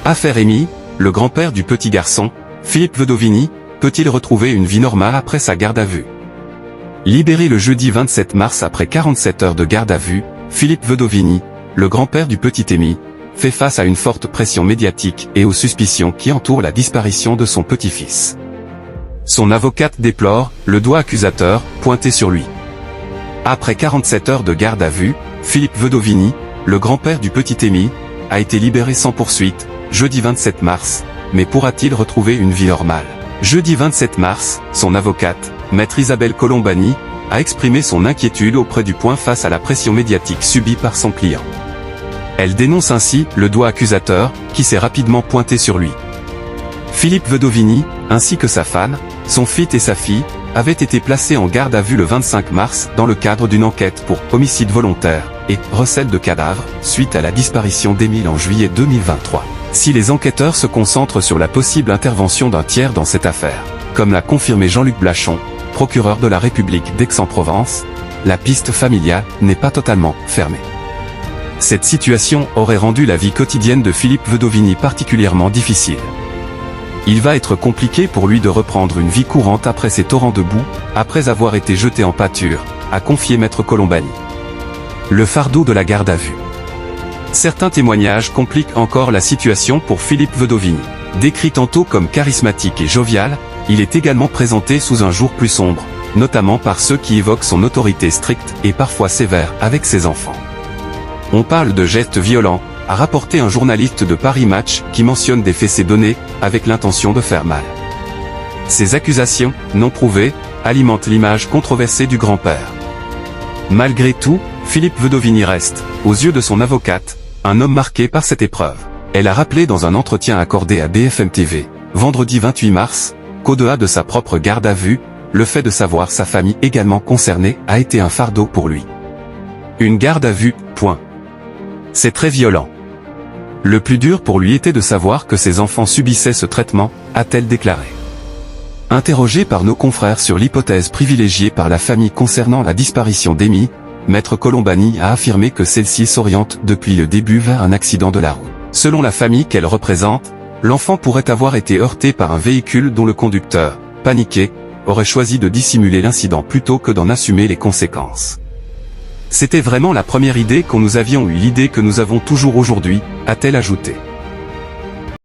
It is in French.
Affaire Amy, le grand-père du petit garçon, Philippe Vedovini, peut-il retrouver une vie normale après sa garde à vue? Libéré le jeudi 27 mars après 47 heures de garde à vue, Philippe Vedovini, le grand-père du petit Amy, fait face à une forte pression médiatique et aux suspicions qui entourent la disparition de son petit-fils. Son avocate déplore le doigt accusateur pointé sur lui. Après 47 heures de garde à vue, Philippe Vedovini, le grand-père du petit Amy, a été libéré sans poursuite, jeudi 27 mars, mais pourra-t-il retrouver une vie normale? Jeudi 27 mars, son avocate, maître Isabelle Colombani, a exprimé son inquiétude auprès du Point face à la pression médiatique subie par son client. Elle dénonce ainsi le doigt accusateur, qui s'est rapidement pointé sur lui. Philippe Vedovini, ainsi que sa femme, son fils et sa fille, avaient été placés en garde à vue le 25 mars dans le cadre d'une enquête pour homicide volontaire et recel de cadavres, suite à la disparition d'Émile en juillet 2023. Si les enquêteurs se concentrent sur la possible intervention d'un tiers dans cette affaire, comme l'a confirmé Jean-Luc Blachon, procureur de la République d'Aix-en-Provence, la piste familiale n'est pas totalement fermée. Cette situation aurait rendu la vie quotidienne de Philippe Vedovini particulièrement difficile. Il va être compliqué pour lui de reprendre une vie courante après ces torrents de boue, après avoir été jeté en pâture, a confié maître Colombani. Le fardeau de la garde à vue. Certains témoignages compliquent encore la situation pour Philippe Vedovini. Décrit tantôt comme charismatique et jovial, il est également présenté sous un jour plus sombre, notamment par ceux qui évoquent son autorité stricte et parfois sévère avec ses enfants. On parle de gestes violents, a rapporté un journaliste de Paris Match qui mentionne des fessées données, avec l'intention de faire mal. Ces accusations, non prouvées, alimentent l'image controversée du grand-père. Malgré tout, Philippe Vedovini reste, aux yeux de son avocate, un homme marqué par cette épreuve. Elle a rappelé dans un entretien accordé à BFM TV, vendredi 28 mars, qu'au-delà de sa propre garde à vue, le fait de savoir sa famille également concernée a été un fardeau pour lui. Une garde à vue, point. C'est très violent. Le plus dur pour lui était de savoir que ses enfants subissaient ce traitement, a-t-elle déclaré. Interrogé par nos confrères sur l'hypothèse privilégiée par la famille concernant la disparition d'Amy, maître Colombani a affirmé que celle-ci s'oriente depuis le début vers un accident de la route. Selon la famille qu'elle représente, l'enfant pourrait avoir été heurté par un véhicule dont le conducteur, paniqué, aurait choisi de dissimuler l'incident plutôt que d'en assumer les conséquences. C'était vraiment la première idée qu'on nous avions eu, l'idée que nous avons toujours aujourd'hui, a-t-elle ajouté.